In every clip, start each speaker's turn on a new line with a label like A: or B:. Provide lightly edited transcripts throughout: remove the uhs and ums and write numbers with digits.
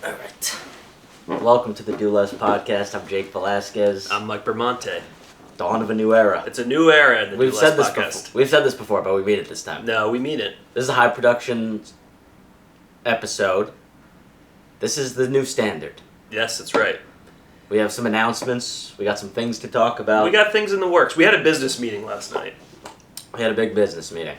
A: All right. Welcome to the Do Less podcast. I'm Jake Velasquez.
B: I'm Mike Bermonte.
A: Dawn of a new era.
B: It's a new era in the Do Less podcast.
A: We've said this before, but we mean it this time.
B: No, we mean it.
A: This is a high production episode. This is the new standard.
B: Yes, that's right.
A: We have some announcements. We got some things to talk about.
B: We got things in the works. We had a business meeting last night.
A: We had a big business meeting.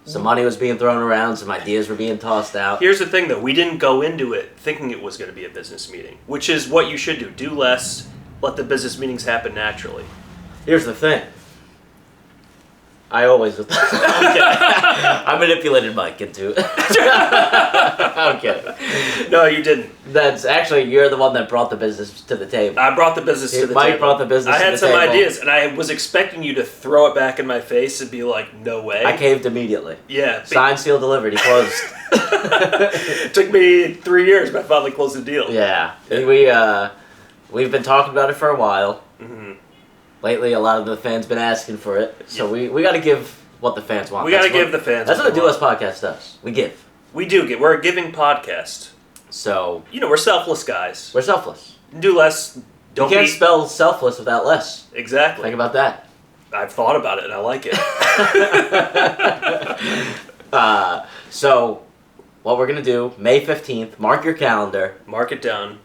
A: Some money was being thrown around. Some ideas were being tossed out.
B: Here's the thing, though. We didn't go into it thinking it was going to be a business meeting, which is what you should do. Do less. Let the business meetings happen naturally.
A: Here's the thing. I always... I manipulated Mike into it. I'm kidding.
B: No, you didn't.
A: That's actually, you're the one that brought the business to the table.
B: I brought the business to the
A: Mike
B: table.
A: brought the business to the table.
B: I had some ideas, and I was expecting you to throw it back in my face and be like, no way.
A: I caved immediately.
B: Yeah.
A: Signed, sealed, delivered. He closed.
B: It took me 3 years, but I finally closed the deal.
A: Yeah. We've been talking about it for a while. Mm-hmm. Lately, a lot of the fans been asking for it, so we got to give what the fans want.
B: We got to give the fans.
A: That's what the Do Less podcast does. We give.
B: We do give. We're a giving podcast.
A: So
B: we're selfless guys.
A: We're selfless.
B: Do less.
A: You can't spell selfless without less.
B: Exactly.
A: Think about that.
B: I've thought about it and I like it.
A: So what we're gonna do, May 15th. Mark your calendar.
B: Mark it down.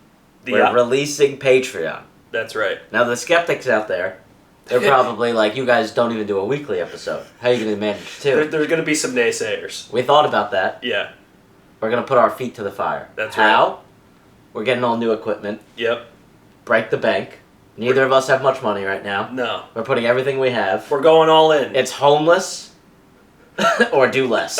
A: We're releasing Patreon.
B: That's right.
A: Now the skeptics out there, they're probably like, you guys don't even do a weekly episode. How are you going to manage two?
B: There's going to be some naysayers.
A: We thought about that.
B: Yeah.
A: We're going to put our feet to the fire.
B: That's right.
A: How? We're getting all new equipment.
B: Yep.
A: Break the bank. Neither of us have much money right now.
B: No.
A: We're putting everything we have.
B: We're going all in.
A: It's homeless or do less.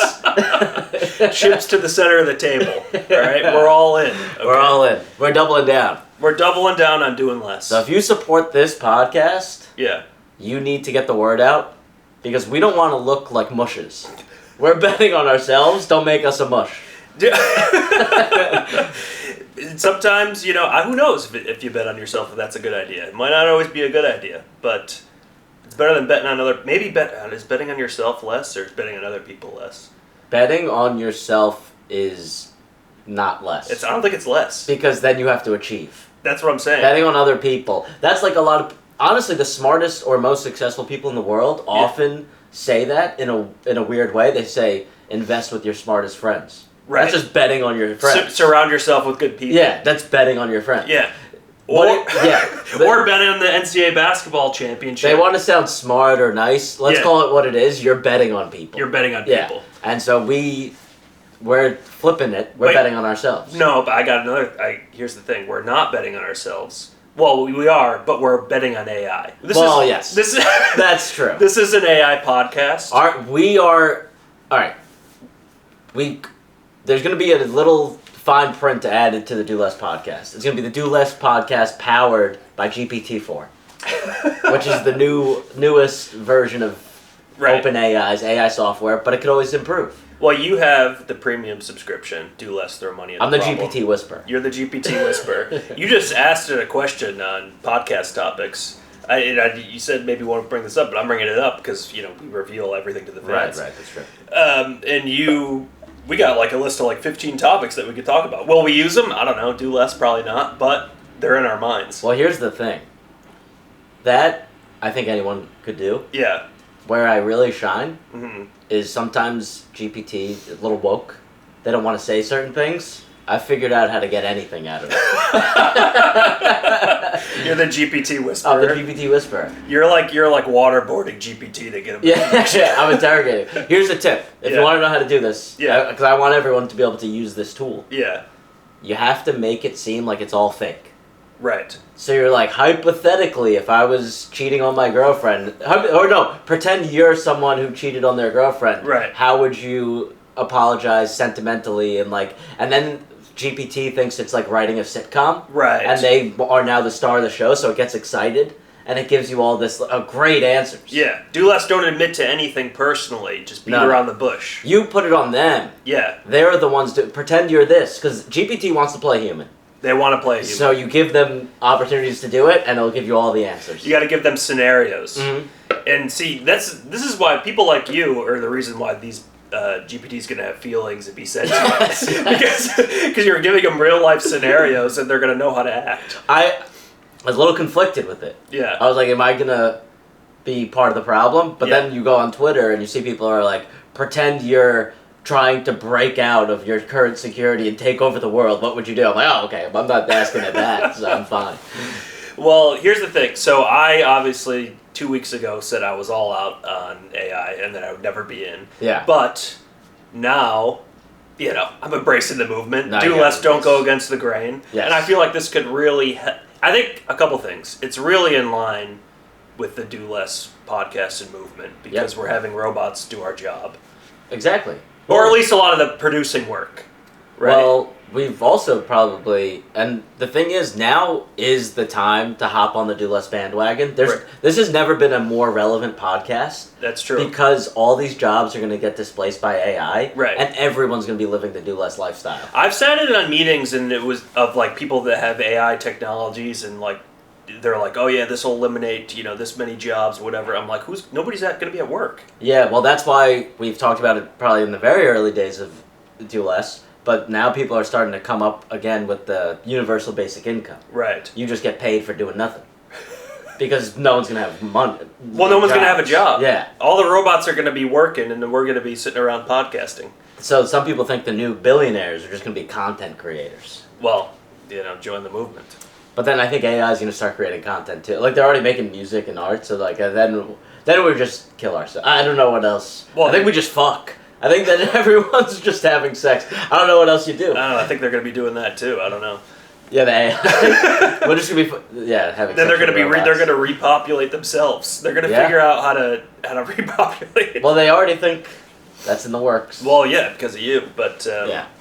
B: Chips to the center of the table. All right? We're all in. Okay?
A: We're all in. We're doubling down.
B: We're doubling down on doing less.
A: So if you support this podcast,
B: yeah,
A: you need to get the word out because we don't want to look like mushes. We're betting on ourselves. Don't make us a mush.
B: Sometimes, who knows if you bet on yourself if that's a good idea. It might not always be a good idea, but it's better than betting on other... Maybe is betting on yourself less or is betting on other people less? Betting
A: on yourself is not less.
B: I don't think it's less.
A: Because then you have to achieve.
B: That's what I'm saying.
A: Betting on other people. That's like a lot of... Honestly, the smartest or most successful people in the world often say that in a weird way. They say, invest with your smartest friends.
B: Right.
A: That's just betting on your friends.
B: Surround yourself with good people.
A: Yeah, that's betting on your friends.
B: Yeah. Or betting on the NCAA basketball championship.
A: They want to sound smart or nice. Let's call it what it is. You're betting on people.
B: You're betting on people.
A: And so we're flipping it. We're betting on ourselves.
B: No, but I got another... Here's the thing. We're not betting on ourselves. Well, we are, but we're betting on AI.
A: Yes. That's true.
B: This is an AI podcast.
A: All right. There's going to be a little fine print added to the Do Less podcast. It's going to be the Do Less podcast powered by GPT-4, which is the newest version of OpenAI's AI software, but it could always improve.
B: Well, you have the premium subscription. Do less, throw money at
A: I'm
B: the
A: the
B: problem.
A: GPT whisperer.
B: You're the GPT whisperer. You just asked it a question on podcast topics. You said maybe you want to bring this up, but I'm bringing it up because we reveal everything to the fans.
A: Right, that's true.
B: And we got like a list of like 15 topics that we could talk about. Will we use them? I don't know. Do less, probably not, but they're in our minds.
A: Well, here's the thing. That I think anyone could do.
B: Yeah.
A: Where I really shine is sometimes GPT is a little woke. They don't want to say certain things. I figured out how to get anything out of it.
B: You're the GPT whisperer.
A: I'm the GPT whisperer.
B: You're like waterboarding GPT to get him.
A: Yeah, I'm interrogating. Here's a tip. If you want to know how to do this, because I want everyone to be able to use this tool.
B: Yeah.
A: You have to make it seem like it's all fake.
B: Right.
A: So you're like, hypothetically, if I was cheating on my girlfriend, pretend you're someone who cheated on their girlfriend.
B: Right.
A: How would you apologize sentimentally and then GPT thinks it's like writing a sitcom.
B: Right.
A: And they are now the star of the show, so it gets excited and it gives you all this great answers.
B: Yeah. Do less, don't admit to anything personally. Just beat around the bush.
A: You put it on them.
B: Yeah.
A: They're the ones to pretend you're this, because GPT wants to play human.
B: They want to play human.
A: So you give them opportunities to do it, and it'll give you all the answers.
B: You got to give them scenarios.
A: Mm-hmm.
B: And see, this is why people like you are the reason why these GPT's going to have feelings and be sentient because you're giving them real life scenarios and they're going to know how to act.
A: I was a little conflicted with it.
B: Yeah.
A: I was like, am I going to be part of the problem? But then you go on Twitter and you see people are like, pretend you're trying to break out of your current security and take over the world. What would you do? I'm like, oh, okay. I'm not asking at that, so I'm fine.
B: Well, here's the thing. So I obviously 2 weeks ago said I was all out on AI and that I would never be in.
A: Yeah.
B: But now, I'm embracing the movement.
A: Now
B: Do
A: you
B: less,
A: gotta
B: don't go against the grain.
A: Yes.
B: And I feel like this could really... I think a couple things. It's really in line with the Do Less podcast and movement because we're having robots do our job.
A: Exactly.
B: Or at least a lot of the producing work. Right?
A: Well, we've also probably, and the thing is, now is the time to hop on the Do Less bandwagon. This has never been a more relevant podcast.
B: That's true.
A: Because all these jobs are going to get displaced by AI.
B: Right.
A: And everyone's going to be living the Do Less lifestyle.
B: I've sat in on meetings and it was of like people that have AI technologies and like, they're like, oh yeah, this will eliminate, this many jobs, whatever. I'm like, nobody's going to be at work.
A: Yeah, well, that's why we've talked about it probably in the very early days of Do Less. But now people are starting to come up again with the universal basic income.
B: Right.
A: You just get paid for doing nothing. Because no one's going to have money.
B: Well, no one's going to have a job.
A: Yeah.
B: All the robots are going to be working and then we're going to be sitting around podcasting.
A: So some people think the new billionaires are just going to be content creators.
B: Well, join the movement.
A: But then I think AI is going to start creating content too. Like, they're already making music and art, so like then we just kill ourselves. I don't know what else. Well, I think we just fuck. I think that everyone's just having sex. I don't know what else you do.
B: I don't know. I think they're going to be doing that too. I don't know.
A: Yeah, the AI. We're just going to be having.
B: Then
A: sex
B: they're going to
A: with robots.
B: they're going to repopulate themselves. They're going to figure out how to repopulate.
A: Well, they already think that's in the works.
B: Well, yeah, because of you, but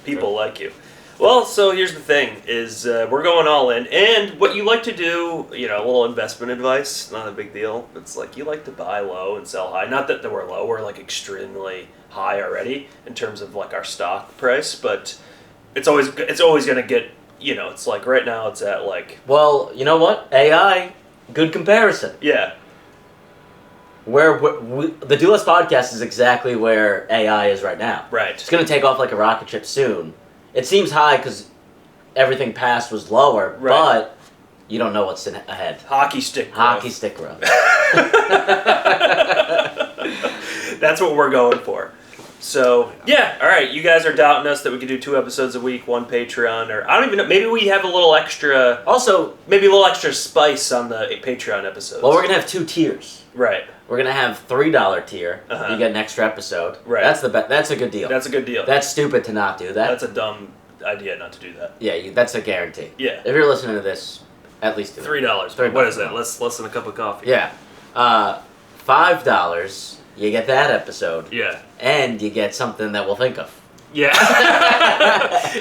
B: people like you. Well, so here's the thing, is we're going all in, and what you like to do, a little investment advice, not a big deal. It's like you like to buy low and sell high. Not that we're low, we're like extremely high already in terms of like our stock price, but it's always going to get, it's like right now it's at like...
A: Well, you know what? AI, good comparison.
B: Yeah.
A: The Do Less podcast is exactly where AI is right now.
B: Right.
A: It's going to take off like a rocket ship soon. It seems high because everything past was lower, but you don't know what's ahead.
B: Hockey stick growth.
A: Hockey stick growth.
B: That's what we're going for. So, yeah, all right, you guys are doubting us that we could do 2 episodes a week, 1 Patreon, or I don't even know, maybe we have a little extra...
A: Also...
B: Maybe a little extra spice on the Patreon episodes.
A: Well, we're going to have 2 tiers.
B: Right.
A: We're going to have $3 tier. You get an extra episode.
B: Right.
A: That's a good deal.
B: That's a good deal.
A: That's stupid to not do that.
B: That's a dumb idea not to do that.
A: Yeah, that's a guarantee.
B: Yeah.
A: If you're listening to this, at least do it.
B: $3. What is that? Less than a cup of coffee.
A: Yeah. $5, you get that episode.
B: Yeah.
A: And you get something that we'll think of.
B: Yeah.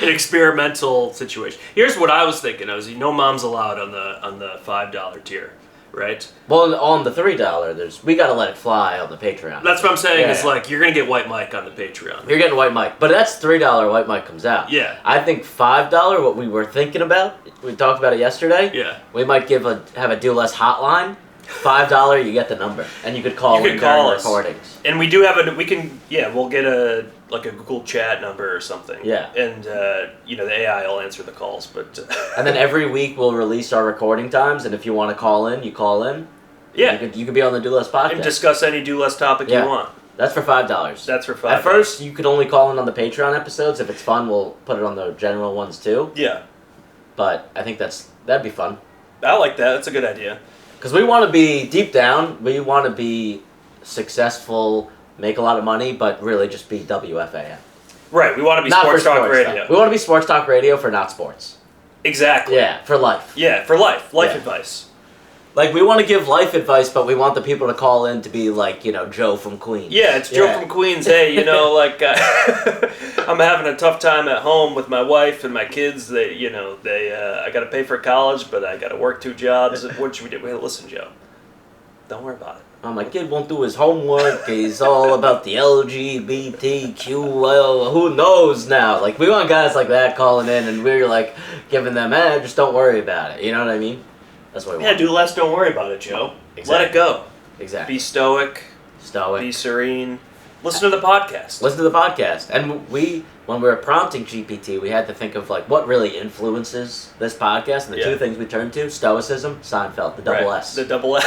B: An experimental situation. Here's what I was thinking. Mom's allowed on the $5 tier. Right?
A: Well, on the $3, we gotta let it fly on the Patreon.
B: That's what I'm saying. It's like you're gonna get White Mike on the Patreon.
A: You're getting White Mike, but that's $3 White Mike comes out.
B: Yeah.
A: I think $5. What we were thinking about, we talked about it yesterday.
B: Yeah.
A: We might have a Do Less hotline. $5, you get the number, and you could call in during recordings.
B: And we do have we'll get a Google Chat number or something.
A: Yeah.
B: And the AI will answer the calls, but.
A: And then every week we'll release our recording times, and if you want to call in, you call in.
B: Yeah.
A: You could be on the Do Less podcast
B: and discuss any Do Less topic you want.
A: That's for $5.
B: That's for $5.
A: At first, you could only call in on the Patreon episodes. If it's fun, we'll put it on the general ones too.
B: Yeah.
A: But I think that'd be fun.
B: I like that. That's a good idea.
A: Because we want to be, deep down, we want to be successful, make a lot of money, but really just be WFAN.
B: Right, we want to be sports talk radio.
A: Though. We want to be sports talk radio for not sports.
B: Exactly.
A: Yeah, for life.
B: Yeah, for life. Life advice.
A: Like, we want to give life advice, but we want the people to call in to be like, Joe from Queens.
B: Yeah, it's Joe from Queens. Hey, I'm having a tough time at home with my wife and my kids. I got to pay for college, but I got to work 2 jobs. What should we do? Well, listen, Joe, don't worry about it.
A: My kid won't do his homework. He's all about the LGBTQ. Well, who knows now? Like, we want guys like that calling in, and we're like giving them, just don't worry about it. You know what I mean? That's what we want.
B: Yeah, do less, don't worry about it, Joe.
A: Exactly.
B: Let it go.
A: Exactly.
B: Be stoic.
A: Stoic.
B: Be serene. Listen to the podcast.
A: Listen to the podcast. And when we were prompting GPT, we had to think of like what really influences this podcast. And the two things we turned to: Stoicism, Seinfeld, the double S.
B: The double S.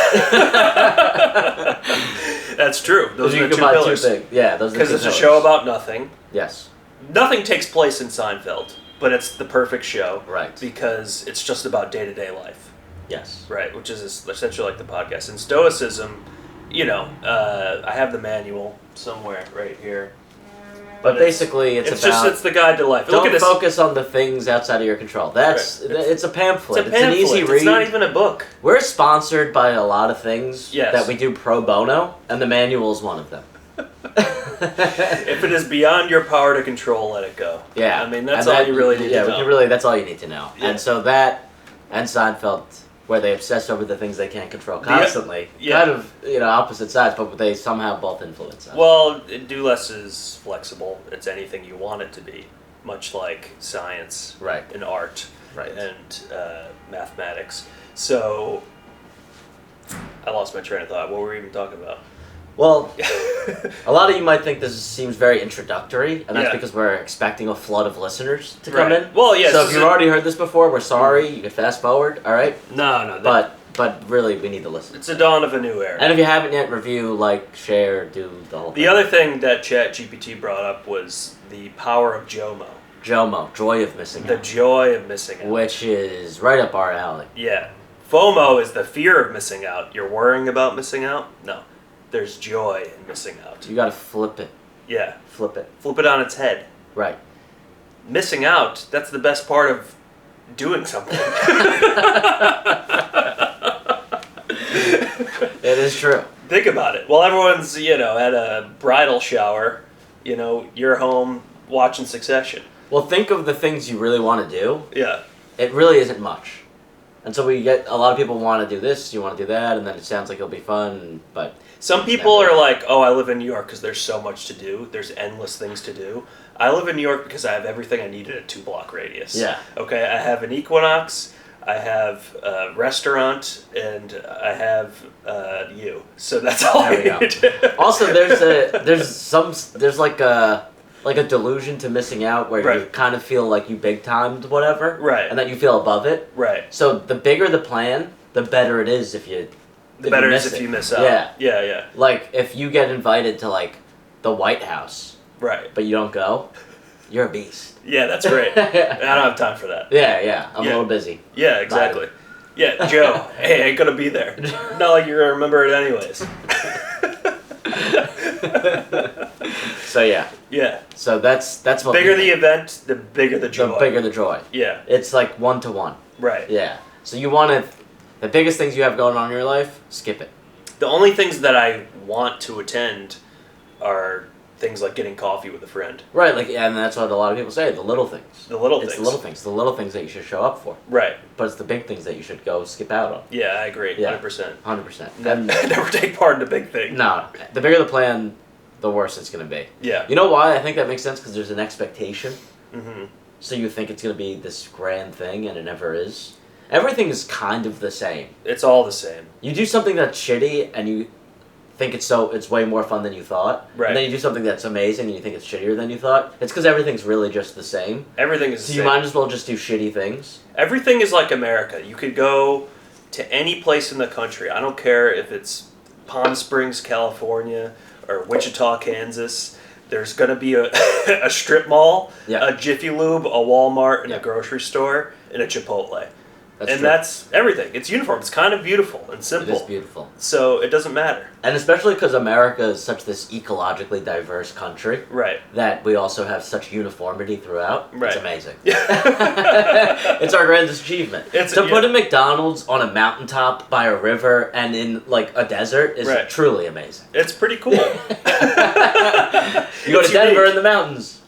B: That's true. Those are the two pillars.
A: Yeah, those are the two pillars.
B: Because it's a show about nothing.
A: Yes.
B: Nothing takes place in Seinfeld, but it's the perfect show.
A: Right.
B: Because it's just about day-to-day life.
A: Yes. Right,
B: which is essentially like the podcast. And Stoicism, I have the manual somewhere right here.
A: But basically, it's
B: the guide to life.
A: Don't focus on the things outside of your control. It's a pamphlet. It's an easy read.
B: It's not even a book.
A: We're sponsored by a lot of things that we do pro bono, and the manual is one of them.
B: If it is beyond your power to control, let it go.
A: Yeah.
B: I mean, that's all you really need to know.
A: That's all you need to know. Yeah. And so that, and Seinfeld, where they obsess over the things they can't control constantly. Kind of, opposite sides, but they somehow both influence us.
B: Well, Do Less is flexible. It's anything you want it to be, much like science and art and mathematics. So, I lost my train of thought. What were we even talking about?
A: Well, a lot of you might think this seems very introductory, and that's because we're expecting a flood of listeners to come in.
B: Well, yes.
A: So if you've already heard this before, we're sorry. You can fast forward, all right?
B: No.
A: But really, we need to listen.
B: It's the dawn of a new era.
A: And if you haven't yet, review, like, share, do the whole thing.
B: The other thing that ChatGPT brought up was the power of JOMO.
A: JOMO, joy of missing out.
B: The joy of missing out.
A: Which is right up our alley.
B: Yeah. FOMO is the fear of missing out. You're worrying about missing out? No. There's joy in missing out.
A: You gotta flip it.
B: Yeah.
A: Flip it.
B: Flip it on its head.
A: Right.
B: Missing out, that's the best part of doing something.
A: It is true.
B: Think about it. While everyone's, at a bridal shower, you're home watching Succession.
A: Well, think of the things you really want to do.
B: Yeah.
A: It really isn't much. And so we get, a lot of people want to do this, you want to do that, and then it sounds like it'll be fun, but...
B: Some people are like, oh, I live in New York because there's so much to do. There's endless things to do. I live in New York because I have everything I need in a 2-block radius.
A: Yeah.
B: Okay, I have an Equinox, I have a restaurant, and I have you. So that's all I need.
A: Also, there's like a delusion to missing out where you kind of feel like you big timed whatever.
B: Right.
A: And that you feel above it.
B: Right.
A: So the bigger the plan, the better it is if you...
B: The better it is if you miss out. Yeah.
A: Like, if you get invited to, like, the White House, but you don't go, you're a beast.
B: Yeah, that's great. I don't have time for that.
A: Yeah. I'm a little busy.
B: Yeah, exactly. Yeah, Joe, hey, I ain't gonna be there. Not like you're gonna remember it anyways.
A: So, yeah.
B: Yeah.
A: So that's what...
B: The bigger the event, the bigger the joy.
A: The bigger the joy.
B: Yeah.
A: It's like 1-to-1.
B: Right.
A: Yeah. So you want to... The biggest things you have going on in your life, skip it.
B: The only things that I want to attend are things like getting coffee with a friend.
A: Right, and that's what a lot of people say, the little things.
B: The little things.
A: It's the little things. The little things that you should show up for.
B: Right.
A: But it's the big things that you should go skip out on.
B: Yeah, I agree. 100%.
A: 100%.
B: Never take part in the big thing.
A: No. The bigger the plan, the worse it's going to be.
B: Yeah.
A: You know why I think that makes sense? Because there's an expectation.
B: Mm-hmm.
A: So you think it's going to be this grand thing, and it never is. Everything is kind of the same.
B: It's all the same.
A: You do something that's shitty, and you think it's way more fun than you thought.
B: Right.
A: And then you do something that's amazing, and you think it's shittier than you thought. It's because everything's really just the same.
B: Everything is the same.
A: So you might as well just do shitty things.
B: Everything is like America. You could go to any place in the country. I don't care if it's Palm Springs, California, or Wichita, Kansas. There's going to be a strip mall, a Jiffy Lube, a Walmart, and a grocery store, and a Chipotle. That's everything. It's uniform. It's kind of beautiful and simple.
A: It is beautiful.
B: So it doesn't matter. And
A: especially because America is such this ecologically diverse country.
B: Right.
A: That we also have such uniformity throughout.
B: Right.
A: It's amazing. It's our grandest achievement. Put a McDonald's on a mountaintop by a river and in like a desert is truly amazing.
B: It's pretty cool.
A: You go to Denver in the mountains.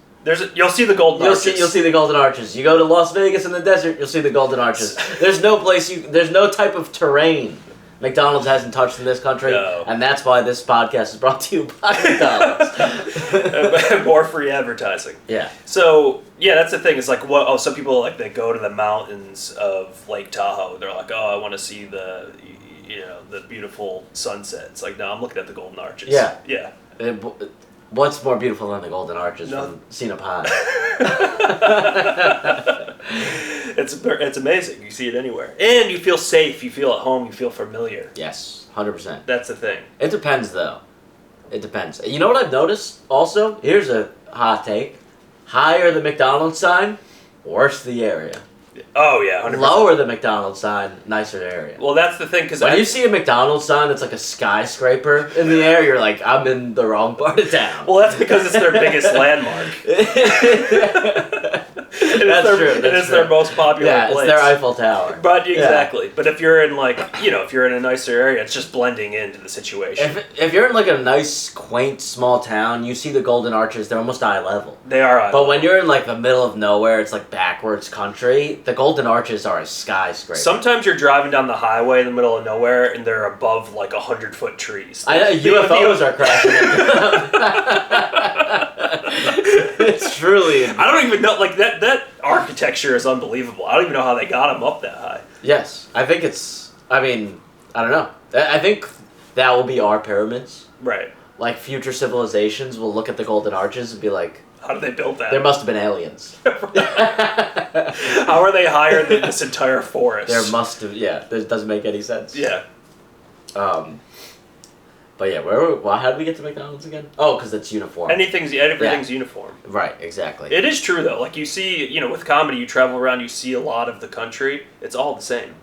B: You'll see the golden arches.
A: You'll see the golden arches. You go to Las Vegas in the desert, you'll see the golden arches. There's no type of terrain McDonald's hasn't touched in this country, and that's why this podcast is brought to you by McDonald's.
B: More free advertising.
A: Yeah.
B: So that's the thing. It's like some people they go to the mountains of Lake Tahoe. They're like, I want to see the beautiful sunset. It's like, no, I'm looking at the golden arches.
A: Yeah.
B: Yeah.
A: What's more beautiful than the Golden Arches from Cena Pie?
B: It's amazing. You see it anywhere. And you feel safe. You feel at home. You feel familiar.
A: Yes, 100%.
B: That's the thing.
A: It depends, though. It depends. You know what I've noticed also? Here's a hot take. Higher the McDonald's sign, worse the area.
B: Oh, yeah, 100%.
A: Lower the McDonald's sign, nicer area.
B: Well, that's the thing, because
A: when you see a McDonald's sign that's like a skyscraper in the air, you're like, I'm in the wrong part of town.
B: Well, that's because it's their biggest landmark.
A: That's true.
B: It's their most popular place.
A: It's their Eiffel Tower.
B: But exactly. Yeah. But if you're in if you're in a nicer area, it's just blending into the situation.
A: If you're in like a nice, quaint, small town, you see the Golden Arches, they're almost eye level.
B: They are eye level.
A: But when you're in like the middle of nowhere, it's like backwards country, the Golden Arches are a skyscraper.
B: Sometimes you're driving down the highway in the middle of nowhere and they're above like 100-foot trees.
A: I know, UFOs are crashing into them. It's truly...
B: I don't even know, like that architecture is unbelievable. I don't even know how they got them up that high.
A: Yes. I think I don't know. I think that will be our pyramids.
B: Right.
A: Like future civilizations will look at the Golden Arches and be like,
B: how did they build that?
A: There must have been aliens.
B: How are they higher than this entire forest?
A: There must have, It doesn't make any sense.
B: Yeah.
A: But yeah, how did we get to McDonald's again? Oh, because it's uniform.
B: Everything's uniform.
A: Right, exactly.
B: It is true though. Like you see, with comedy, you travel around, you see a lot of the country. It's all the same.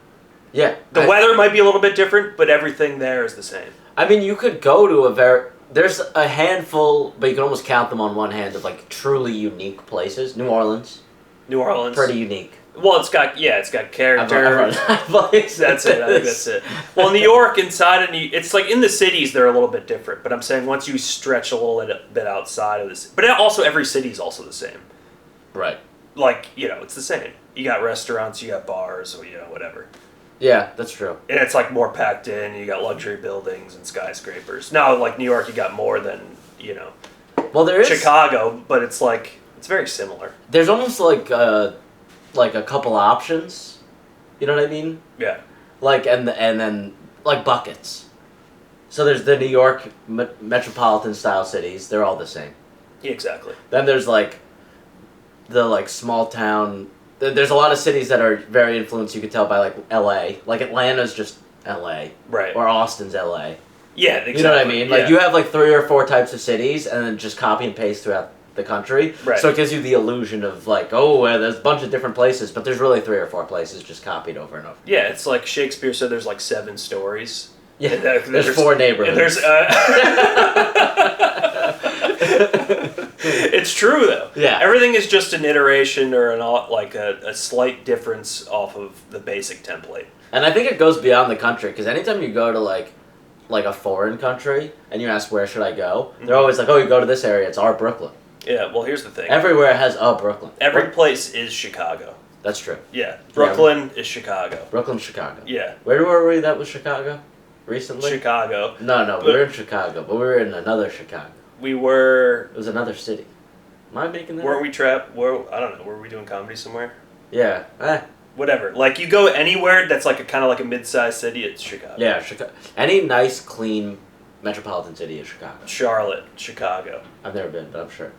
A: Yeah.
B: The weather might be a little bit different, but everything there is the same.
A: I mean, you could go to there's a handful, but you can almost count them on one hand of like truly unique places. New Orleans. Pretty unique.
B: Well, it's got character. That's it. I think that's it. Well, New York inside it's like in the cities they're a little bit different. But I'm saying once you stretch a little bit outside of this, but also every city is also the same.
A: Right.
B: Like it's the same. You got restaurants, you got bars, or whatever.
A: Yeah, that's true.
B: And it's like more packed in. You got luxury buildings and skyscrapers. Now, like New York, you got more than
A: Well, there is
B: Chicago, but it's very similar.
A: There's almost like a couple options. You know what I mean?
B: Yeah.
A: And then like buckets. So there's the New York metropolitan style cities. They're all the same.
B: Yeah, exactly.
A: Then there's like the small town. There's a lot of cities that are very influenced. You could tell by like L.A. Like Atlanta's just L.A.
B: Right.
A: Or Austin's L.A.
B: Yeah, exactly.
A: You know what I mean? Like you have like 3 or 4 types of cities, and then just copy and paste throughout the country.
B: Right.
A: So it gives you the illusion of like, there's a bunch of different places, but there's really 3 or 4 places just copied over and over.
B: Yeah, it's like Shakespeare said. There's like 7 stories.
A: Yeah. There's 4 neighborhoods.
B: It's true though.
A: Yeah.
B: Everything is just an iteration or a slight difference off of the basic template.
A: And I think it goes beyond the country, because anytime you go to like a foreign country and you ask where should I go, they're always like, you go to this area. It's our Brooklyn.
B: Yeah. Well, here's the thing.
A: Everywhere has a Brooklyn.
B: Every place is Chicago.
A: That's true.
B: Yeah. Brooklyn is Chicago.
A: Brooklyn's Chicago.
B: Yeah.
A: Where were we that was Chicago? Recently?
B: Chicago.
A: No, we were in Chicago, but we were in another Chicago.
B: We were...
A: It was another city. Am I making that
B: Weren't
A: up?
B: we trapped? I don't know. Were we doing comedy somewhere?
A: Yeah.
B: Whatever. Like, you go anywhere that's like kind of like a mid-sized city, it's Chicago.
A: Yeah, Chicago. Any nice, clean metropolitan city is Chicago.
B: Charlotte, Chicago.
A: I've never been, but I'm sure.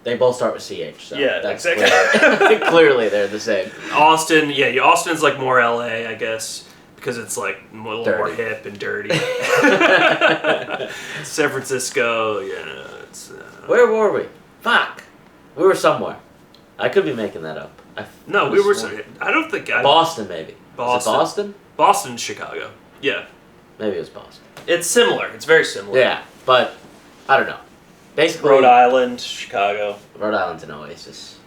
A: They both start with CH, so
B: yeah,
A: that's
B: exactly.
A: clearly they're the same.
B: Austin, Austin's like more LA, I guess, because it's like a little more hip and dirty. San Francisco, it's...
A: Where were we? Fuck! We were somewhere. I could be making that up.
B: No, we were... I don't think...
A: Boston, maybe.
B: Boston.
A: Is it Boston?
B: Boston, Chicago. Yeah.
A: Maybe it was Boston.
B: It's similar. It's very similar.
A: Yeah, but I don't know. Basically,
B: Rhode Island, Chicago.
A: Rhode Island's an oasis.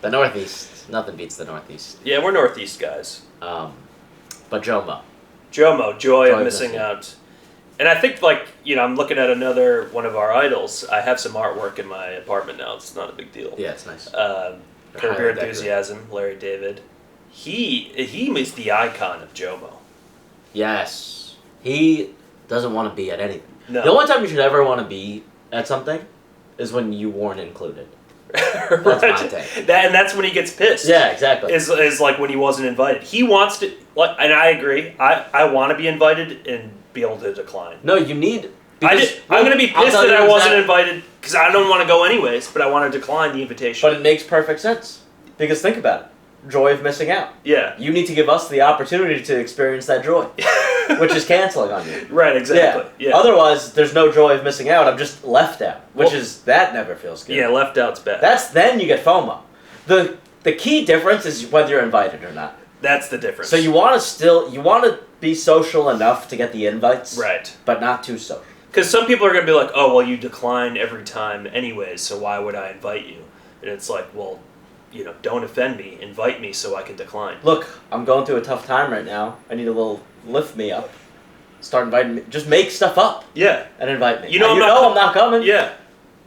A: The Northeast, nothing beats the Northeast.
B: Yeah, we're Northeast guys.
A: But JOMO.
B: JOMO, joy of missing out. And I think, I'm looking at another one of our idols. I have some artwork in my apartment now. It's not a big deal.
A: Yeah, it's nice.
B: Curb Your Enthusiasm, Larry David. He is the icon of JOMO.
A: Yes. He doesn't want to be at anything.
B: No.
A: The only time you should ever want to be at something is when you weren't included. That's my take.
B: And that's when he gets pissed.
A: Yeah, exactly.
B: Is like when he wasn't invited. He wants to, and I agree. I want to be invited and be able to decline.
A: No, you need
B: I'm going to be pissed that I wasn't invited because I don't want to go anyways, but I want to decline the invitation.
A: But it makes perfect sense. Because think about it. Joy of missing out.
B: Yeah.
A: You need to give us the opportunity to experience that joy. Which is canceling on you.
B: Right, exactly. Yeah.
A: Otherwise, there's no joy of missing out. I'm just left out. That never feels good.
B: Yeah, left out's bad.
A: Then you get FOMO. The key difference is whether you're invited or not.
B: That's the difference.
A: So you want to be social enough to get the invites.
B: Right.
A: But not too social.
B: Because some people are going to be like, oh, well, you decline every time anyways, so why would I invite you? And it's like, well, don't offend me. Invite me so I can decline.
A: Look, I'm going through a tough time right now. I need a little lift me up. Start inviting me. Just make stuff up.
B: Yeah.
A: And invite me.
B: I'm
A: not coming.
B: Yeah.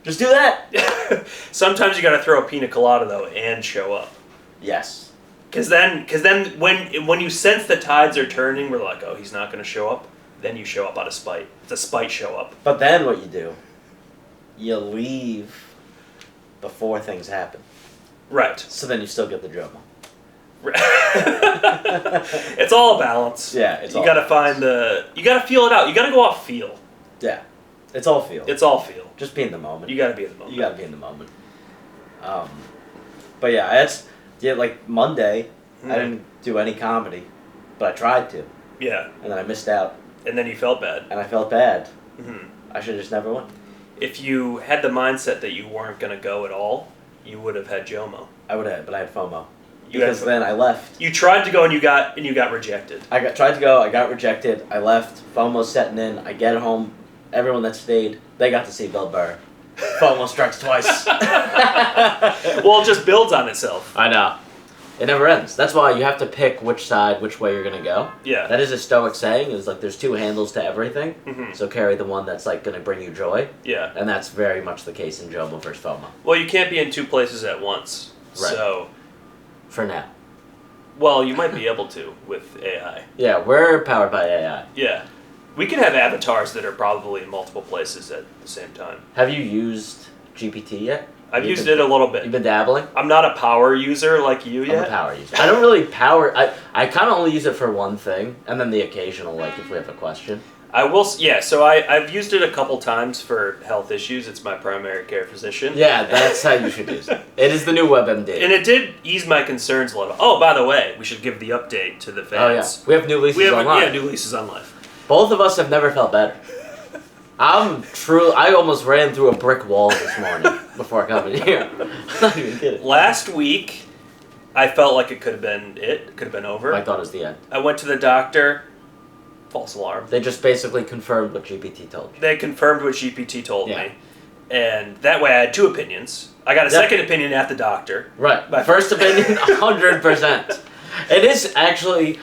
A: Just do that.
B: Sometimes you got to throw a pina colada, though, and show up.
A: Yes.
B: Because then when you sense the tides are turning, we're like, oh, he's not going to show up. Then you show up out of spite. It's a spite show up.
A: But then what you do, you leave before things happen.
B: Right.
A: So then you still get the JOMO.
B: It's all a balance.
A: Yeah,
B: you got to you got to feel it out. You got to go off feel.
A: Yeah. It's all feel.
B: It's all feel.
A: Just be in the moment.
B: You got to be in the moment.
A: You got to be in the moment. But yeah, like Monday, I didn't do any comedy, but I tried to.
B: Yeah.
A: And then I missed out.
B: And then you felt bad.
A: And I felt bad.
B: Mm-hmm.
A: I should have just never went.
B: If you had the mindset that you weren't going to go at all, you would have had JOMO.
A: I would have, but I had FOMO. Because then I left.
B: You tried to go and you got rejected.
A: Tried to go, I got rejected, I left, FOMO's setting in, I get home, everyone that stayed, they got to see Bill Burr. FOMO strikes twice.
B: Well, it just builds on itself.
A: I know. It never ends. That's why you have to pick which way you're going to go.
B: Yeah.
A: That is a Stoic saying, is like there's two handles to everything.
B: Mm-hmm.
A: So carry the one that's like going to bring you joy.
B: Yeah.
A: And that's very much the case in JOMO versus FOMO.
B: Well, you can't be in two places at once.
A: Right.
B: So.
A: For now.
B: Well, you might be able to with AI.
A: Yeah, we're powered by AI.
B: Yeah. We can have avatars that are probably in multiple places at the same time.
A: Have you used GPT yet?
B: I've used it a little bit.
A: You've been dabbling?
B: I'm not a power user like you yet.
A: I'm a power user. I don't really I kind of only use it for one thing, and then the occasional, like, if we have a question.
B: I will, yeah, so I've used it a couple times for health issues. It's my primary care physician.
A: Yeah, that's how you should use it. It is the new WebMD.
B: And it did ease my concerns a little. Oh, by the way, we should give the update to the fans.
A: Oh, yeah. We have new leases on life.
B: Yeah, new leases on life.
A: Both of us have never felt better. I almost ran through a brick wall this morning before coming here. I'm not even kidding.
B: Last week, I felt like it could have been over.
A: I thought it was the end.
B: I went to the doctor. False alarm.
A: They just basically confirmed what GPT told you.
B: They confirmed what GPT told me. And that way I had two opinions. I got a second opinion at the doctor.
A: Right. My first opinion, 100%. It is actually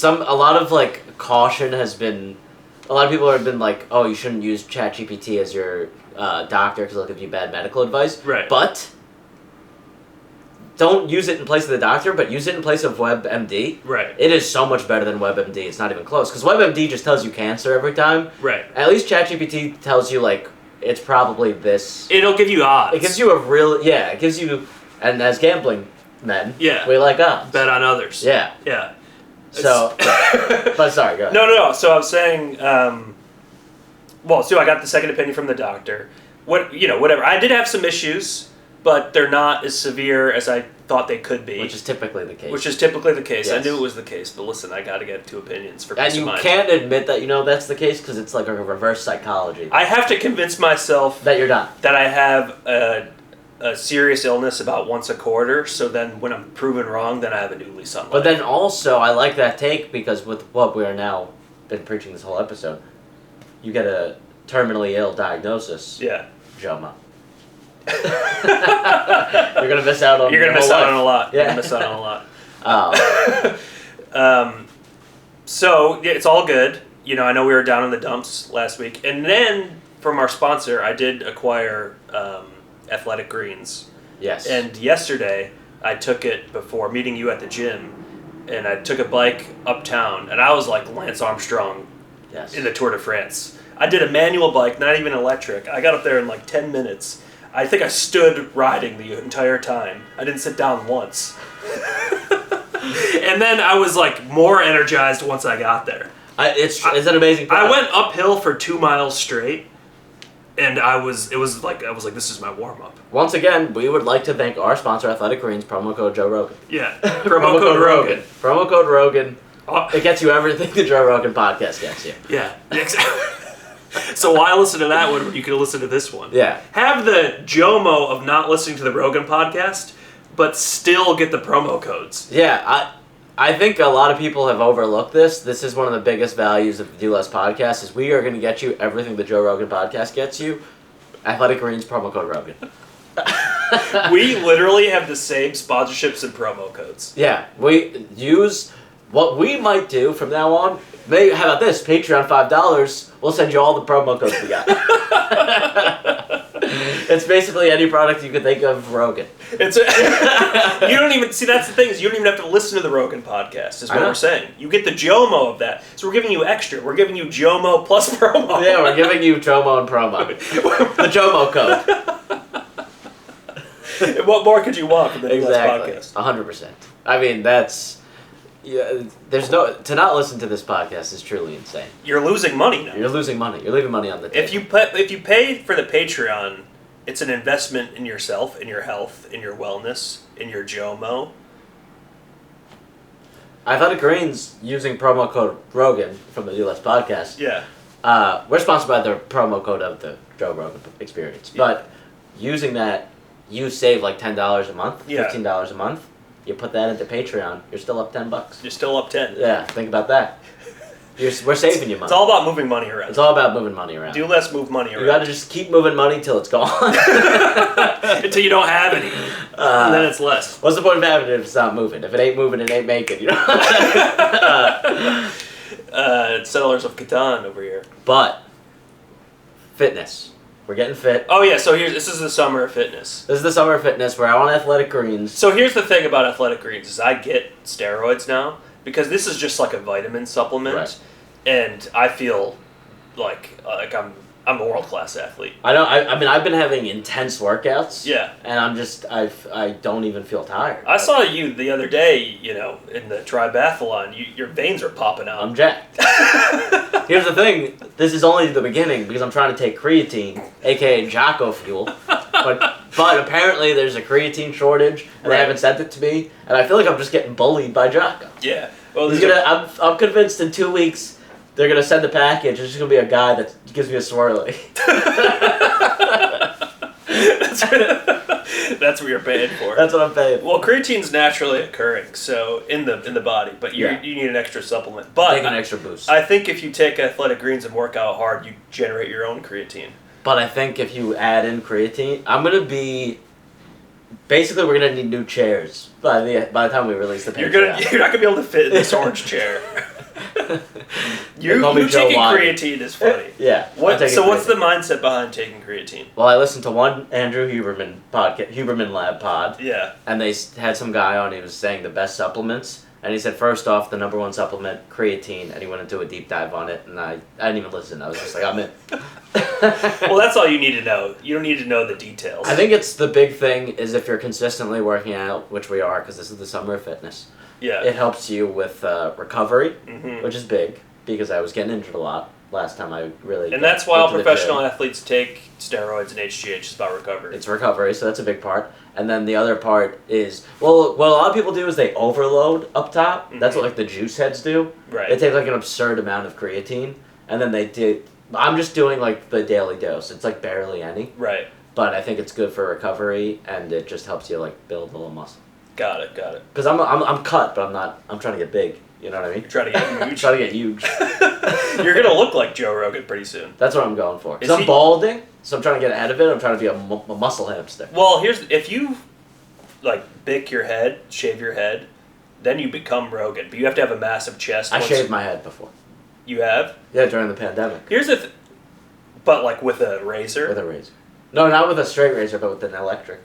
A: a lot of like caution has been. A lot of people have been like, "Oh, you shouldn't use ChatGPT as your doctor because it'll give you bad medical advice."
B: Right.
A: But don't use it in place of the doctor, but use it in place of WebMD.
B: Right.
A: It is so much better than WebMD. It's not even close because WebMD just tells you cancer every time.
B: Right.
A: At least ChatGPT tells you like it's probably this.
B: It'll give you odds.
A: It gives you it gives you, and as gambling men, we like odds.
B: Bet on others.
A: Yeah.
B: Yeah.
A: So, but sorry, go ahead.
B: No. So I was saying, so I got the second opinion from the doctor. Whatever. I did have some issues, but they're not as severe as I thought they could be.
A: Which is typically the case.
B: Yes. I knew it was the case, but listen, I got to get two opinions for peace of mind.
A: And you can't admit that that's the case because it's like a reverse psychology.
B: I have to convince myself
A: that you're done.
B: That I have a serious illness about once a quarter, so then when I'm proven wrong, then I have a new lease on life.
A: But then also, I like that take because with what we are now been preaching this whole episode, you get a terminally ill diagnosis.
B: Yeah.
A: JOMO. You're gonna miss out on.
B: You're gonna miss out on a lot.
A: Yeah.
B: You're gonna miss out on a lot.
A: Oh.
B: So yeah, it's all good. I know we were down in the dumps last week, and then from our sponsor, I did acquire Athletic Greens.
A: Yes.
B: And yesterday, I took it before meeting you at the gym, and I took a bike uptown, and I was like Lance Armstrong in the Tour de France. I did a manual bike, not even electric. I got up there in like 10 minutes. I think I stood riding the entire time. I didn't sit down once. And then I was like more energized once I got there.
A: It's an amazing product.
B: I went uphill for 2 miles straight, and I was like, this is my warm-up.
A: Once again, we would like to thank our sponsor, Athletic Greens, promo code Joe Rogan.
B: Yeah, promo code Rogan.
A: Promo code Rogan. It gets you everything the Joe Rogan podcast gets you.
B: Yeah, exactly. So why listen to that one when you can listen to this one?
A: Yeah.
B: Have the JOMO of not listening to the Rogan podcast, but still get the promo codes.
A: Yeah, I think a lot of people have overlooked this. This is one of the biggest values of the Do Less podcast is we are going to get you everything the Joe Rogan podcast gets you. Athletic Greens, promo code Rogan.
B: We literally have the same sponsorships and promo codes.
A: Yeah, we use what we might do from now on. Maybe, how about this? Patreon $5. We'll send you all the promo codes we got. It's basically any product you could think of Rogan.
B: It's you don't even see. That's the thing is you don't even have to listen to the Rogan podcast. Is what we're saying. You get the JOMO of that. So we're giving you extra. We're giving you JOMO plus promo.
A: Yeah, we're giving you JOMO and promo. The JOMO code.
B: What more could you want from the
A: exactly.
B: podcast?
A: 100%. I mean, that's. Yeah, there's no to not listen to this podcast is truly insane.
B: You're losing money now.
A: You're losing money. You're leaving money on the table.
B: If you pay for the Patreon, it's an investment in yourself, in your health, in your wellness, in your JOMO.
A: Athletic Greens using promo code Rogan from the Do Less podcast.
B: Yeah.
A: We're sponsored by the promo code of the Joe Rogan Experience, but using that, you save like $10 a month, $15 a month. You put that into Patreon, you're still up $10.
B: You're still up 10.
A: Yeah, think about that. We're saving you money.
B: It's all about moving money around.
A: It's all about moving money around.
B: Do less, move money around.
A: You gotta just keep moving money till it's gone.
B: Until you don't have any. And then it's less.
A: What's the point of having it if it's not moving? If it ain't moving, it ain't making, you know?
B: Settlers of Catan over here.
A: But, fitness. We're getting fit.
B: Oh yeah, so this is the summer of fitness.
A: This is the summer of fitness. We're on Athletic Greens.
B: So here's the thing about Athletic Greens is I get steroids now because this is just like a vitamin supplement,
A: right.
B: And I feel like I'm a world class athlete.
A: I know. I mean, I've been having intense workouts.
B: Yeah.
A: And I don't even feel tired.
B: I saw you the other day. You know, in the triathlon, your veins are popping out.
A: I'm jacked. Here's the thing. This is only the beginning because I'm trying to take creatine, aka Jocko fuel. But apparently there's a creatine shortage, and they haven't sent it to me, and I feel like I'm just getting bullied by Jocko.
B: Yeah. Well,
A: I'm convinced in 2 weeks they're gonna send the package. It's just gonna be a guy that gives me a swirly.
B: That's what you're paying for.
A: That's what I'm paying for.
B: Well, creatine's naturally occurring, so in the body, but you need an extra supplement. But
A: take an extra boost.
B: I think if you take Athletic Greens and work out hard, you generate your own creatine.
A: But I think if you add in creatine, I'm gonna be. Basically, we're gonna need new chairs by the time we release the Patreon.
B: You're not gonna be able to fit in this orange chair. You taking creatine is funny.
A: Yeah.
B: So what's the mindset behind taking creatine?
A: Well, I listened to one Andrew Huberman Huberman Lab pod.
B: Yeah.
A: And they had some guy on. He was saying the best supplements, and he said first off the number one supplement creatine, and he went into a deep dive on it, and I didn't even listen. I was just like, I'm in.
B: Well, that's all you need to know. You don't need to know the details.
A: I think it's the big thing is if you're consistently working out, which we are, because this is the summer of fitness.
B: Yeah.
A: It helps you with recovery,
B: which
A: is big because I was getting injured a lot last time I really.
B: And that's why all professional athletes take steroids and HGH. It's about recovery.
A: It's recovery, so that's a big part. And then the other part is what a lot of people do is they overload up top. That's what like the juice heads do.
B: Right.
A: They take like an absurd amount of creatine, and then they do. I'm just doing like the daily dose. It's like barely any.
B: Right.
A: But I think it's good for recovery, and it just helps you like build a little muscle.
B: Got it.
A: Because I'm cut, but I'm not. I'm trying to get big. You know what I mean?
B: You're trying to get huge.
A: I'm trying to get huge.
B: You're gonna look like Joe Rogan pretty soon.
A: That's what I'm going for. Because I'm balding, so I'm trying to get ahead of it. I'm trying to be a muscle hamster.
B: Well, if you like bick your head, shave your head, then you become Rogan. But you have to have a massive chest.
A: I shaved my head before.
B: You have?
A: Yeah, during the pandemic.
B: Here's the but like with a razor?
A: With a razor. No, not with a straight razor, but with an electric.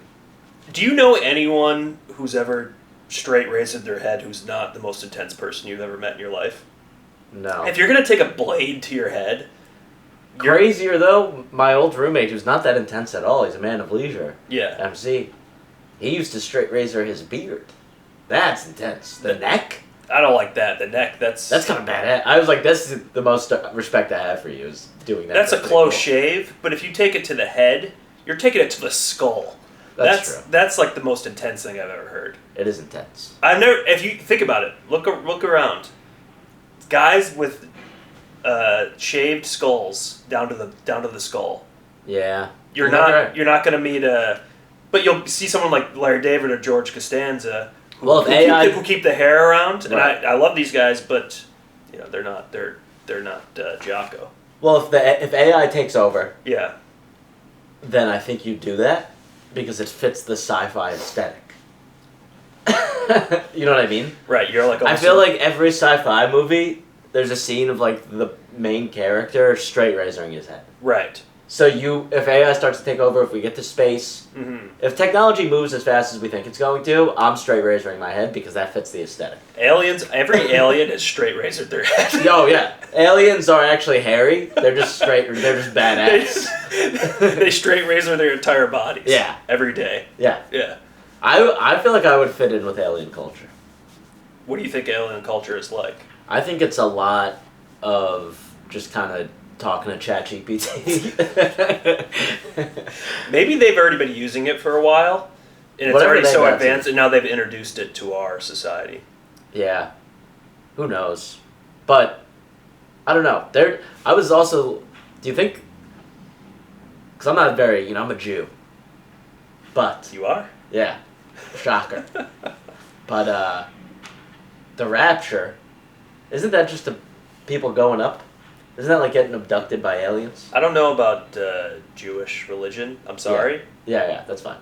B: Do you know anyone who's ever straight razored their head who's not the most intense person you've ever met in your life?
A: No.
B: If you're going to take a blade to your head...
A: Crazier, though, my old roommate, who's not that intense at all, he's a man of leisure.
B: Yeah.
A: MC. He used to straight razor his beard. That's intense. The neck?
B: I don't like that. The neck, that's
A: kind of bad. I was like, this is the most respect I have for you is doing that.
B: That's a close shave, but if you take it to the head, you're taking it to the skull.
A: That's true.
B: That's like the most intense thing I've ever heard.
A: It is intense.
B: I've never. If you think about it, look around. Guys with shaved skulls down to the skull.
A: Yeah.
B: You're not going to meet a. But you'll see someone like Larry David or George Costanza. Who keep the hair around, right. And I love these guys, but they're not Jocko.
A: Well, if AI takes over,
B: yeah,
A: then I think you do that because it fits the sci-fi aesthetic. You know what I mean?
B: Right. You're like.
A: I feel like every sci-fi movie, there's a scene of like the main character straight razoring his head.
B: Right.
A: So if AI starts to take over, if we get to space, if technology moves as fast as we think it's going to, I'm straight razoring my head because that fits the aesthetic.
B: Aliens, every alien is straight razored their head.
A: Oh yeah, aliens are actually hairy. They're just badass.
B: They straight razor their entire bodies.
A: Yeah.
B: Every day.
A: Yeah.
B: Yeah.
A: I feel like I would fit in with alien culture.
B: What do you think alien culture is like?
A: I think it's a lot of just kind of talking to ChatGPT.
B: Maybe they've already been using it for a while, and it's already so advanced, and now they've introduced it to our society.
A: Yeah. Who knows? But, I don't know. I was also... Do you think... Because I'm not very... I'm a Jew. But...
B: You are?
A: Yeah. Shocker. But, the rapture... Isn't that just people going up? Isn't that like getting abducted by aliens?
B: I don't know about Jewish religion. I'm sorry.
A: Yeah, that's fine.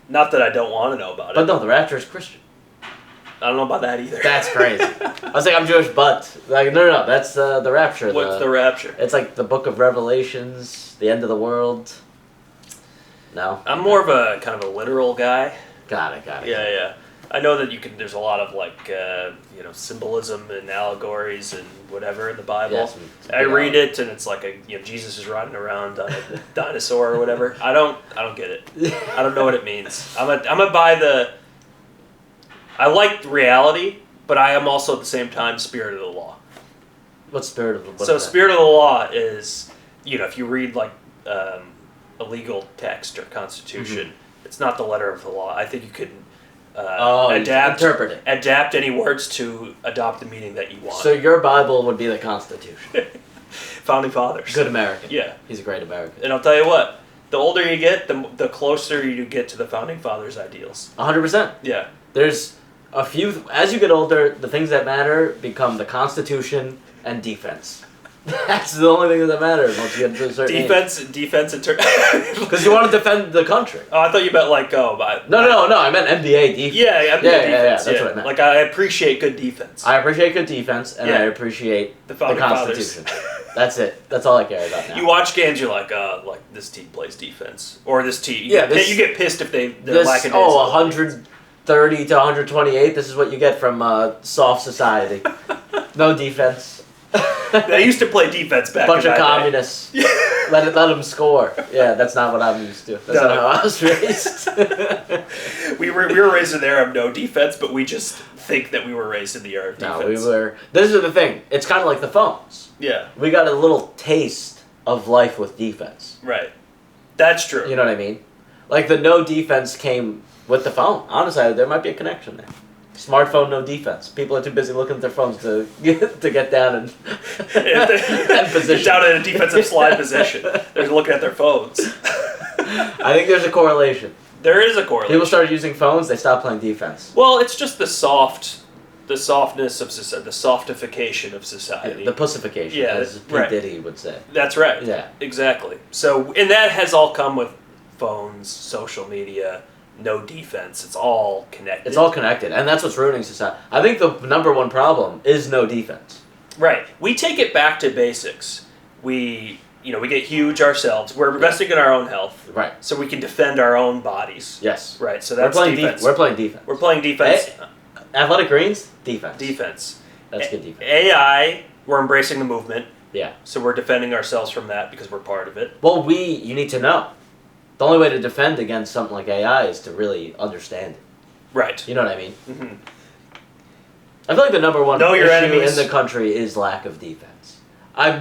B: Not that I don't want to know about it.
A: But no, the rapture is Christian.
B: I don't know about that either.
A: That's crazy. I was like, I'm Jewish, but... Like, no, that's the rapture.
B: What's the rapture?
A: It's like the book of Revelations, the end of the world. No?
B: I'm more of a kind of a literal guy.
A: Got it.
B: Yeah. I know that there's a lot of like, symbolism and allegories and whatever in the Bible.
A: Yeah,
B: I read it and it's like Jesus is riding around on a dinosaur or whatever. I don't get it. I don't know what it means. I'm a buy the. I like reality, but I am also at the same time spirit of the law.
A: What's spirit of the law?
B: So spirit of the law is if you read like a legal text or constitution, it's not the letter of the law. I think you could.
A: Interpret it.
B: Adapt any words to adopt the meaning that you want.
A: So your Bible would be the Constitution.
B: Founding Fathers.
A: Good American.
B: Yeah.
A: He's a great American.
B: And I'll tell you what, the older you get, the closer you get to the Founding Fathers' ideals.
A: 100%.
B: Yeah.
A: There's a few, as you get older, the things that matter become the Constitution and defense. That's the only thing that matters once you get to a certain
B: defense, and
A: because you want to defend the country.
B: Oh, I thought you meant like
A: No. I meant NBA defense.
B: Yeah, NBA defense.
A: That's what I meant.
B: Like I appreciate good defense.
A: I appreciate good defense, and I appreciate the Constitution. That's it. That's all I care about now.
B: You watch games, you're like this team plays defense, or this team. You get pissed if they're lacking.
A: 130 to 128. This is what you get from soft society. No defense.
B: They used to play defense back
A: Bunch
B: in
A: of
B: my
A: communists.
B: Day.
A: Let them score. Yeah, that's not what I'm used to. That's not how I was raised.
B: we were raised in the era of no defense, but we just think that we were raised in the era of defense.
A: No, we were. This is the thing. It's kind of like the phones.
B: Yeah.
A: We got a little taste of life with defense.
B: Right. That's true.
A: You know what I mean? Like the no defense came with the phone. Honestly, there might be a connection there. Smartphone, no defense. People are too busy looking at their phones to get down and position.
B: Down in a defensive slide position. They're looking at their phones.
A: I think there's a correlation.
B: There is a correlation.
A: People started using phones, they stopped playing defense.
B: Well, it's just the softness of society, the softification of society.
A: The pussification, as P. Diddy would say.
B: That's right.
A: Yeah.
B: Exactly. So, and that has all come with phones, social media, no defense. It's all connected.
A: It's all connected, and that's what's ruining society. I think the number one problem is no defense.
B: Right. We take it back to basics. We get huge ourselves. We're investing in our own health.
A: Right.
B: So we can defend our own bodies.
A: Yes.
B: Right. So that's defense.
A: We're playing defense.
B: We're playing defense.
A: Athletic Greens, defense.
B: Defense.
A: That's good defense.
B: AI, we're embracing the movement.
A: Yeah.
B: So we're defending ourselves from that because we're part of it.
A: Well, you need to know. The only way to defend against something like AI is to really understand it.
B: Right.
A: You know what I mean?
B: Mm-hmm.
A: I feel like the number one
B: Know your
A: issue
B: enemies.
A: in the country is lack of defense. I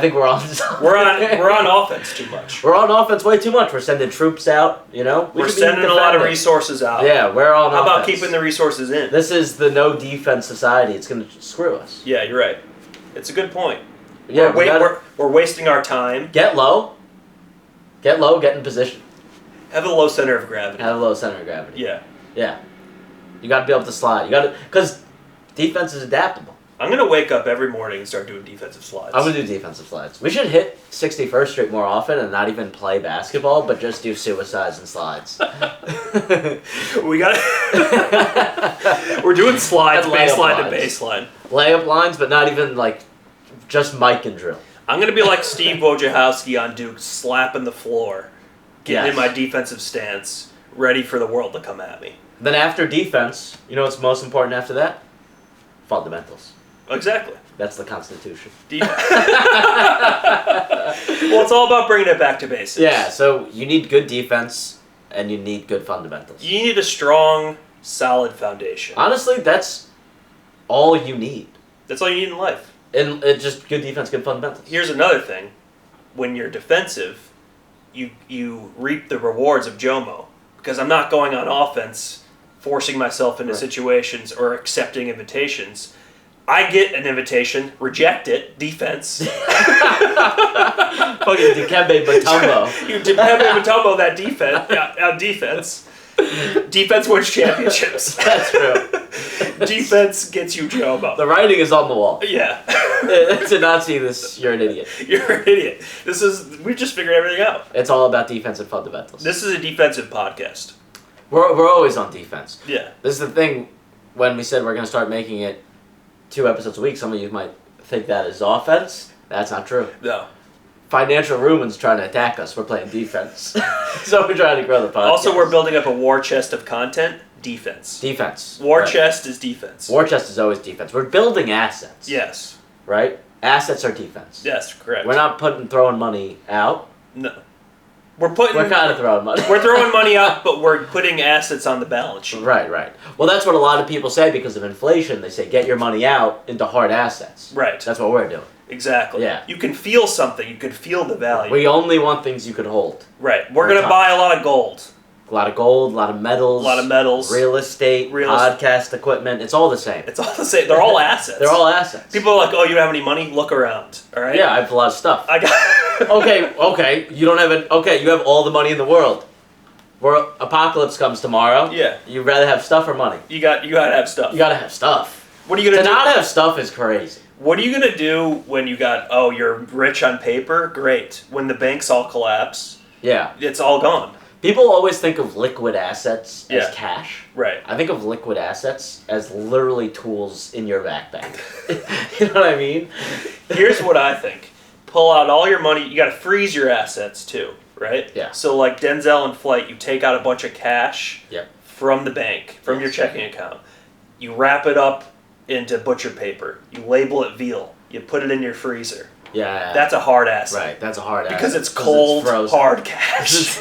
A: think we're on
B: We're on offense too much.
A: We're on offense way too much. We're sending troops out, you know?
B: We're sending a lot of resources out.
A: Yeah, we're on
B: How about
A: offense.
B: keeping the resources in?
A: This is the no defense society. It's going to screw us.
B: Yeah, you're right. It's a good point.
A: Yeah,
B: we're wasting our time.
A: Get low. Get low, get in position.
B: Have a low center of gravity.
A: Have a low center of gravity.
B: Yeah.
A: Yeah. You got to be able to slide. You got to, because defense is adaptable.
B: I'm going to wake up every morning and start doing defensive slides.
A: I'm going to do defensive slides. We should hit 61st Street more often and not even play basketball, but just do suicides and slides.
B: We got We're doing slides,
A: And layup
B: baseline
A: lines.
B: to baseline.
A: Layup lines, but not even like just mic and drill.
B: I'm going to be like Steve Wojciechowski on Duke, slapping the floor, getting in
A: Yes.
B: my defensive stance, ready for the world to come at me.
A: Then after defense, you know what's most important after that? Fundamentals.
B: Exactly.
A: That's the Constitution.
B: Well, it's all about bringing it back to basics.
A: Yeah, so you need good defense and you need good fundamentals.
B: You need a strong, solid foundation.
A: Honestly, that's all you need.
B: That's all you need in life.
A: And it's just good defense, good fundamentals.
B: Here's another thing. When you're defensive, you reap the rewards of JOMO. Because I'm not going on offense, forcing myself into situations or accepting invitations. I get an invitation, reject it, defense.
A: Fucking Dikembe Mutombo.
B: You Dikembe Mutombo that defense. Defense wins championships.
A: That's true.
B: Defense gets you JOMO.
A: The writing is on the wall.
B: Yeah.
A: To not see this, you're an idiot.
B: You're an idiot. We just figured everything out.
A: It's all about defense and fundamentals.
B: This is a defensive podcast.
A: We're always on defense.
B: Yeah.
A: This is the thing, when we said we're going to start making it 2 episodes a week, some of you might think that is offense. That's not true.
B: No.
A: Financial ruin's trying to attack us. We're playing defense. So we're trying to grow the podcast.
B: Also, we're building up a war chest of content. Defense.
A: Defense.
B: War
A: right.
B: chest is defense.
A: War chest is always defense. We're building assets.
B: Yes.
A: Right? Assets are defense.
B: Yes, correct.
A: We're not throwing money out.
B: No. We're
A: kind of throwing money.
B: We're throwing money out, but we're putting assets on the balance sheet.
A: Right. Well, that's what a lot of people say because of inflation. They say, get your money out into hard assets.
B: Right.
A: That's what we're doing.
B: Exactly.
A: Yeah.
B: You can feel something. You can feel the value.
A: We only want things you could hold.
B: Right. We're going to buy a lot of gold.
A: A lot of gold, a lot of metals. Real estate, podcast equipment. It's all the same.
B: It's all the same. They're all assets.
A: They're all assets.
B: People are like, oh, you don't have any money? Look around. All right?
A: Yeah, I have a lot of stuff.
B: I got...
A: Okay. You don't have Okay, you have all the money in the world. Where apocalypse comes tomorrow.
B: Yeah.
A: You'd rather have stuff or money?
B: You got to have stuff.
A: You got to have stuff.
B: What are you going to do?
A: To not have stuff is crazy.
B: What are you going to do when you got, you're rich on paper? Great. When the banks all collapse,
A: yeah,
B: it's all gone.
A: People always think of liquid assets as cash.
B: Right.
A: I think of liquid assets as literally tools in your backpack. You know what I mean?
B: Here's what I think. Pull out all your money. You got to freeze your assets too, right?
A: Yeah.
B: So like Denzel in Flight, you take out a bunch of cash
A: Yep.
B: from the bank, from your checking account. You wrap it up into butcher paper. You label it veal. You put it in your freezer.
A: Yeah.
B: That's a hard asset.
A: Right, that's a hard asset.
B: Because it's cold,
A: frozen.
B: hard cash.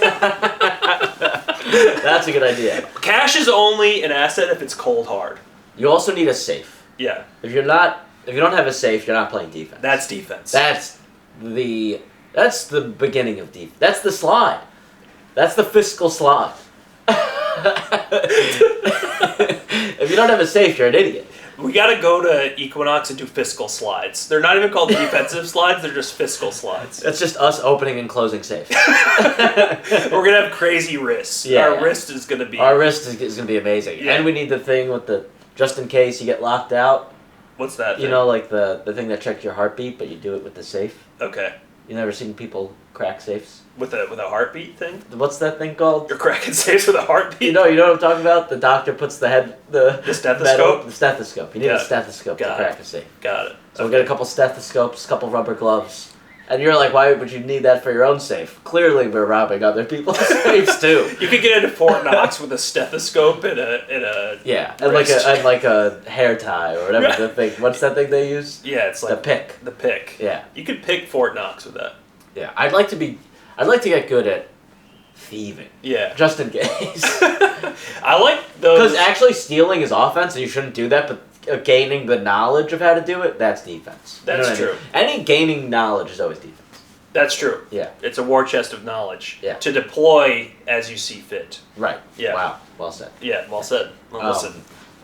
A: That's a good idea.
B: Cash is only an asset if it's cold, hard.
A: You also need a safe.
B: Yeah.
A: If you don't have a safe, you're not playing defense.
B: That's defense.
A: That's the beginning of defense. That's the slide. That's the fiscal slide. If you don't have a safe, you're an idiot.
B: We gotta go to Equinox and do fiscal slides. They're not even called defensive slides, they're just fiscal slides.
A: That's just us opening and closing safes.
B: We're gonna have crazy wrists.
A: Yeah.
B: Our wrist is gonna be...
A: Our wrist is going to be amazing.
B: Yeah.
A: And we need the thing with the, just in case you get locked out.
B: What's that
A: You
B: thing?
A: know, like the thing that checks your heartbeat, but you do it with the safe.
B: Okay.
A: You never seen people crack safes?
B: With a heartbeat thing?
A: What's that thing called?
B: You're cracking safes with a heartbeat?
A: You know what I'm talking about? The doctor puts the
B: stethoscope?
A: metal- the stethoscope. You need
B: Got
A: a
B: it.
A: stethoscope to
B: Got
A: crack
B: it.
A: a safe.
B: Got it.
A: So we'll get a couple stethoscopes, couple rubber gloves. And you're like, why would you need that for your own safe? Clearly we're robbing other people's safes too.
B: You could get into Fort Knox with a stethoscope and a
A: Yeah, and
B: wrist.
A: like a hair tie or whatever the thing. What's that thing they use?
B: Yeah, it's like
A: The pick.
B: The pick.
A: Yeah.
B: You could pick Fort Knox with that.
A: Yeah, I'd like to get good at thieving.
B: Yeah.
A: Just in case.
B: I like those.
A: Because actually stealing is offense, and you shouldn't do that, but gaining the knowledge of how to do it, that's defense.
B: That's
A: what I mean?
B: true.
A: Any gaining knowledge is always defense.
B: That's true.
A: Yeah.
B: It's a war chest of knowledge.
A: Yeah.
B: To deploy as you see fit.
A: Right.
B: Yeah.
A: Wow. Well said.
B: Yeah, well said. Well, listen.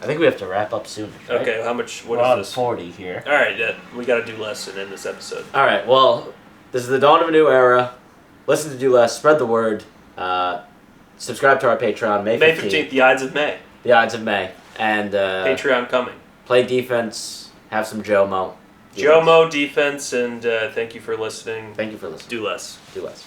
A: I think we have to wrap up soon. Right?
B: Okay, how much, what
A: We're on
B: is this?
A: 40 here.
B: Alright, yeah, we gotta do less and end this episode.
A: Alright, well, this is the dawn of a new era. Listen to Do Less, spread the word. Subscribe to our Patreon, May 15th.
B: May 15th, the Ides of May.
A: The Ides of May. And
B: Patreon coming.
A: Play defense, have some JOMO.
B: JOMO defense, and thank you for listening.
A: Thank you for listening.
B: Do less.
A: Do less.